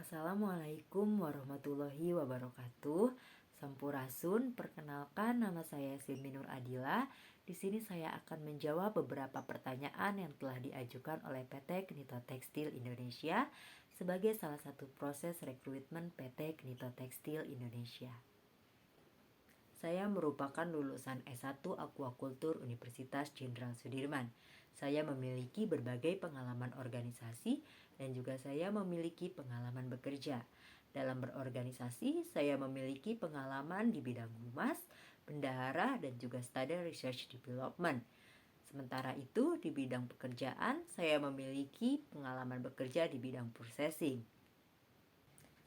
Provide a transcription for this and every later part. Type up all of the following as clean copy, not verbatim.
Assalamualaikum warahmatullahi wabarakatuh. Sampurasun, perkenalkan nama saya Silmi Nur Adila. Di sini saya akan menjawab beberapa pertanyaan yang telah diajukan oleh PT Knito Tekstil Indonesia sebagai salah satu proses rekrutmen PT Knito Tekstil Indonesia. Saya merupakan lulusan S1 Aquakultur Universitas Jenderal Sudirman. Saya memiliki berbagai pengalaman organisasi dan juga saya memiliki pengalaman bekerja. Dalam berorganisasi, saya memiliki pengalaman di bidang humas, bendahara, dan juga study research development. Sementara itu, di bidang pekerjaan, saya memiliki pengalaman bekerja di bidang processing.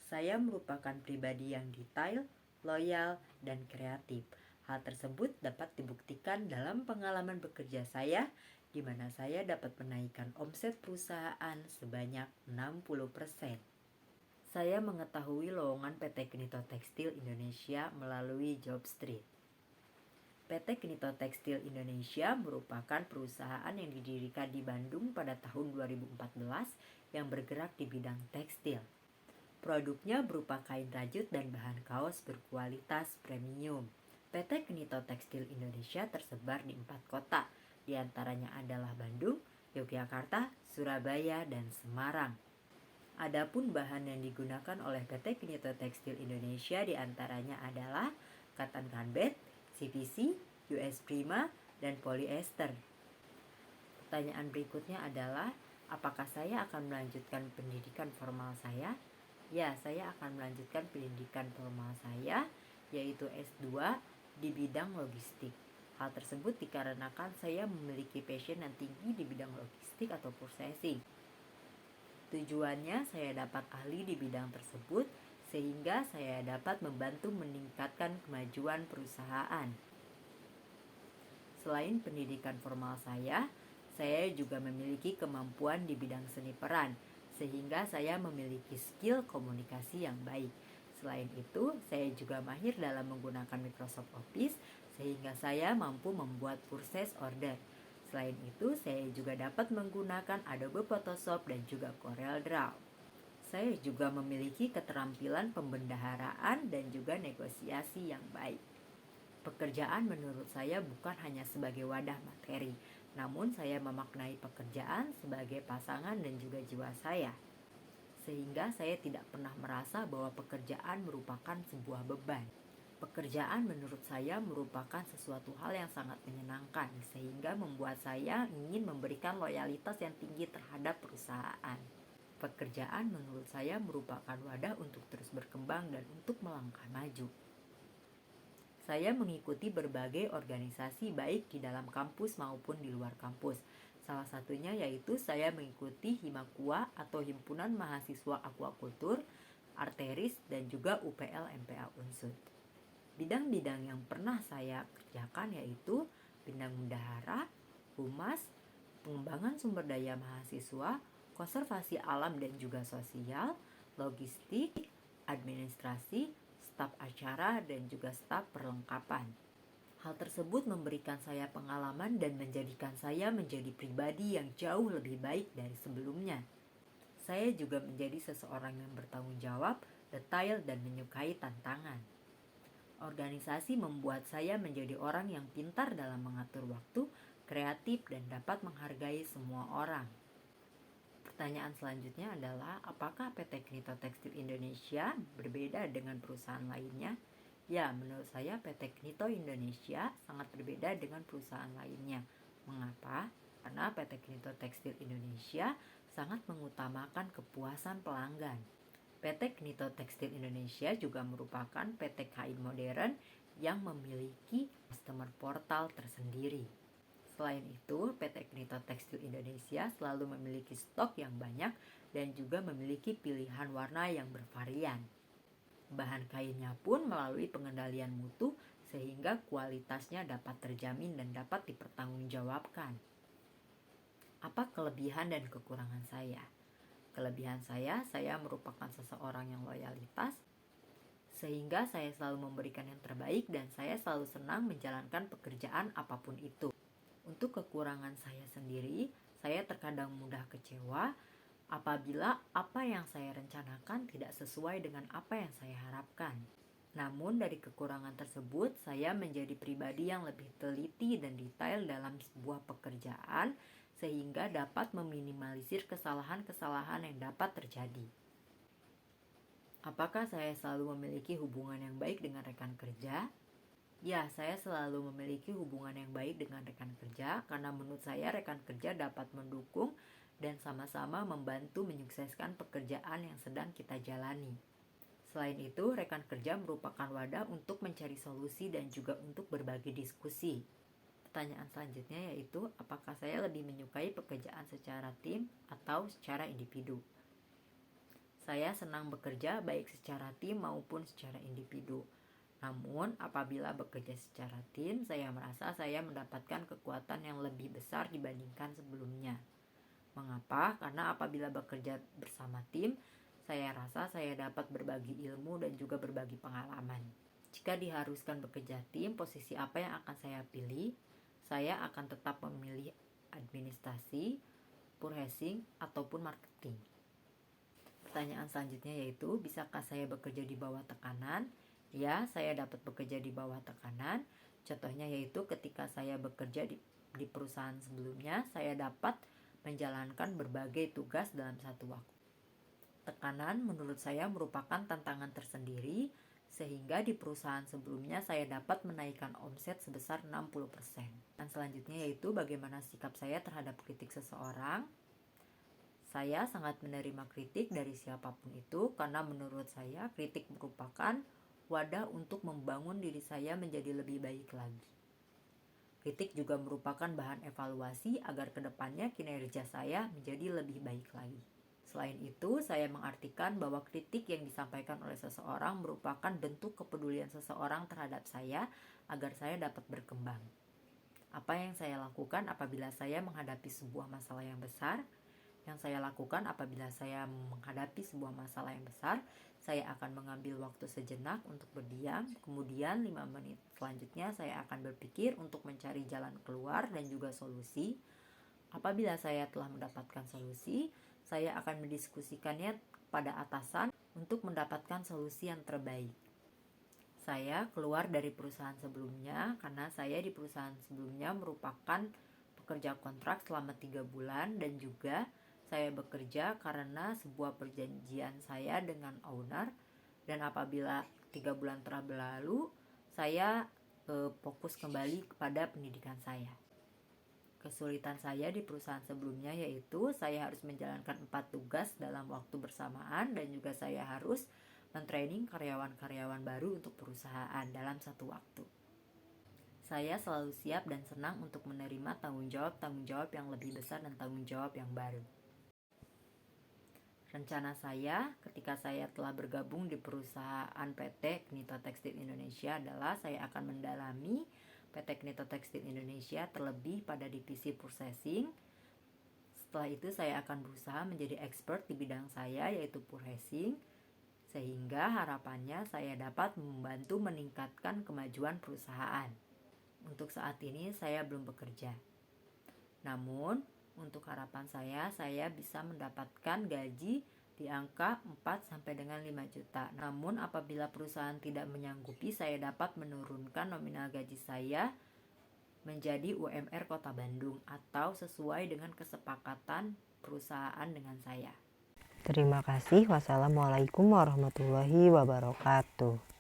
Saya merupakan pribadi yang detail, loyal, dan kreatif. Hal tersebut dapat dibuktikan dalam pengalaman bekerja saya, di mana saya dapat menaikkan omset perusahaan sebanyak 60%. Saya mengetahui lowongan PT Knito Tekstil Indonesia melalui Jobstreet. PT Knito Tekstil Indonesia merupakan perusahaan yang didirikan di Bandung pada tahun 2014 yang bergerak di bidang tekstil. Produknya berupa kain rajut dan bahan kaos berkualitas premium. PT Knito Tekstil Indonesia tersebar di 4 kota, di antaranya adalah Bandung, Yogyakarta, Surabaya, dan Semarang. Adapun bahan yang digunakan oleh PT Knito Tekstil Indonesia di antaranya adalah katan kanbet, CPC, US Prima, dan polyester. Pertanyaan berikutnya adalah, apakah saya akan melanjutkan pendidikan formal saya? Ya, saya akan melanjutkan pendidikan formal saya, yaitu S2 di bidang logistik. Hal tersebut dikarenakan saya memiliki passion yang tinggi di bidang logistik atau processing. Tujuannya saya dapat ahli di bidang tersebut, sehingga saya dapat membantu meningkatkan kemajuan perusahaan. Selain pendidikan formal saya juga memiliki kemampuan di bidang seni peran, sehingga saya memiliki skill komunikasi yang baik. Selain itu, saya juga mahir dalam menggunakan Microsoft Office, sehingga saya mampu membuat purchase order. Selain itu, saya juga dapat menggunakan Adobe Photoshop dan juga Corel Draw. Saya juga memiliki keterampilan pembendaharaan dan juga negosiasi yang baik. Pekerjaan menurut saya bukan hanya sebagai wadah materi, namun saya memaknai pekerjaan sebagai pasangan dan juga jiwa saya. Sehingga saya tidak pernah merasa bahwa pekerjaan merupakan sebuah beban. Pekerjaan menurut saya merupakan sesuatu hal yang sangat menyenangkan, sehingga membuat saya ingin memberikan loyalitas yang tinggi terhadap perusahaan. Pekerjaan menurut saya merupakan wadah untuk terus berkembang dan untuk melangkah maju. Saya mengikuti berbagai organisasi baik di dalam kampus maupun di luar kampus. Salah satunya yaitu saya mengikuti Himakua atau Himpunan Mahasiswa Aquakultur, Arteris, dan juga UPL MPA Unsud. Bidang-bidang yang pernah saya kerjakan yaitu bidang bendahara, humas, pengembangan sumber daya mahasiswa, konservasi alam dan juga sosial, logistik, administrasi, staf acara, dan juga staf perlengkapan. Hal tersebut memberikan saya pengalaman dan menjadikan saya menjadi pribadi yang jauh lebih baik dari sebelumnya. Saya juga menjadi seseorang yang bertanggung jawab, detail, dan menyukai tantangan. Organisasi membuat saya menjadi orang yang pintar dalam mengatur waktu, kreatif, dan dapat menghargai semua orang. Pertanyaan selanjutnya adalah, apakah PT Knito Tekstil Indonesia berbeda dengan perusahaan lainnya? Ya, menurut saya PT Knito Indonesia sangat berbeda dengan perusahaan lainnya. Mengapa? Karena PT Knito Tekstil Indonesia sangat mengutamakan kepuasan pelanggan. PT Knito Tekstil Indonesia juga merupakan PT kain modern yang memiliki customer portal tersendiri. Selain itu, PT Knito Tekstil Indonesia selalu memiliki stok yang banyak dan juga memiliki pilihan warna yang bervarian. Bahan kainnya pun melalui pengendalian mutu sehingga kualitasnya dapat terjamin dan dapat dipertanggungjawabkan. Apa kelebihan dan kekurangan saya? Kelebihan saya merupakan seseorang yang loyalitas, sehingga saya selalu memberikan yang terbaik dan saya selalu senang menjalankan pekerjaan apapun itu. Untuk kekurangan saya sendiri, saya terkadang mudah kecewa apabila apa yang saya rencanakan tidak sesuai dengan apa yang saya harapkan. Namun dari kekurangan tersebut, saya menjadi pribadi yang lebih teliti dan detail dalam sebuah pekerjaan sehingga dapat meminimalisir kesalahan-kesalahan yang dapat terjadi. Apakah saya selalu memiliki hubungan yang baik dengan rekan kerja? Ya, saya selalu memiliki hubungan yang baik dengan rekan kerja karena menurut saya rekan kerja dapat mendukung dan sama-sama membantu menyukseskan pekerjaan yang sedang kita jalani. Selain itu, rekan kerja merupakan wadah untuk mencari solusi dan juga untuk berbagi diskusi. Pertanyaan selanjutnya yaitu, apakah saya lebih menyukai pekerjaan secara tim atau secara individu? Saya senang bekerja baik secara tim maupun secara individu. Namun, apabila bekerja secara tim, saya merasa saya mendapatkan kekuatan yang lebih besar dibandingkan sebelumnya. Mengapa? Karena apabila bekerja bersama tim, saya rasa saya dapat berbagi ilmu dan juga berbagi pengalaman. Jika diharuskan bekerja tim, posisi apa yang akan saya pilih? Saya akan tetap memilih administrasi, purchasing, ataupun marketing. Pertanyaan selanjutnya yaitu, bisakah saya bekerja di bawah tekanan? Ya, saya dapat bekerja di bawah tekanan. Contohnya yaitu ketika saya bekerja di perusahaan sebelumnya, saya dapat menjalankan berbagai tugas dalam satu waktu. Tekanan menurut saya merupakan tantangan tersendiri, sehingga di perusahaan sebelumnya saya dapat menaikkan omset sebesar 60%. Dan selanjutnya yaitu bagaimana sikap saya terhadap kritik seseorang. Saya sangat menerima kritik dari siapapun itu karena menurut saya kritik merupakan wadah untuk membangun diri saya menjadi lebih baik lagi. Kritik juga merupakan bahan evaluasi agar kedepannya kinerja saya menjadi lebih baik lagi. Selain itu, saya mengartikan bahwa kritik yang disampaikan oleh seseorang merupakan bentuk kepedulian seseorang terhadap saya agar saya dapat berkembang. Apa yang saya lakukan apabila saya menghadapi sebuah masalah yang besar? Yang saya lakukan apabila saya menghadapi sebuah masalah yang besar, saya akan mengambil waktu sejenak untuk berdiam, kemudian 5 menit selanjutnya saya akan berpikir untuk mencari jalan keluar dan juga solusi. Apabila saya telah mendapatkan solusi, saya akan mendiskusikannya pada atasan untuk mendapatkan solusi yang terbaik. Saya keluar dari perusahaan sebelumnya karena saya di perusahaan sebelumnya merupakan pekerja kontrak selama 3 bulan dan juga saya bekerja karena sebuah perjanjian saya dengan owner, dan apabila 3 bulan telah berlalu, saya fokus kembali kepada pendidikan saya. Kesulitan saya di perusahaan sebelumnya yaitu saya harus menjalankan 4 tugas dalam waktu bersamaan dan juga saya harus mentraining karyawan-karyawan baru untuk perusahaan dalam satu waktu. Saya selalu siap dan senang untuk menerima tanggung jawab yang lebih besar dan tanggung jawab yang baru. Rencana saya ketika saya telah bergabung di perusahaan PT Knito Tekstil Indonesia adalah saya akan mendalami PT Knito Tekstil Indonesia terlebih pada divisi purchasing. Setelah itu saya akan berusaha menjadi expert di bidang saya yaitu purchasing, sehingga harapannya saya dapat membantu meningkatkan kemajuan perusahaan. Untuk saat ini saya belum bekerja. Namun untuk harapan saya bisa mendapatkan gaji di angka 4 sampai dengan 5 juta. Namun apabila perusahaan tidak menyanggupi, saya dapat menurunkan nominal gaji saya menjadi UMR Kota Bandung atau sesuai dengan kesepakatan perusahaan dengan saya. Terima kasih. Wassalamualaikum warahmatullahi wabarakatuh.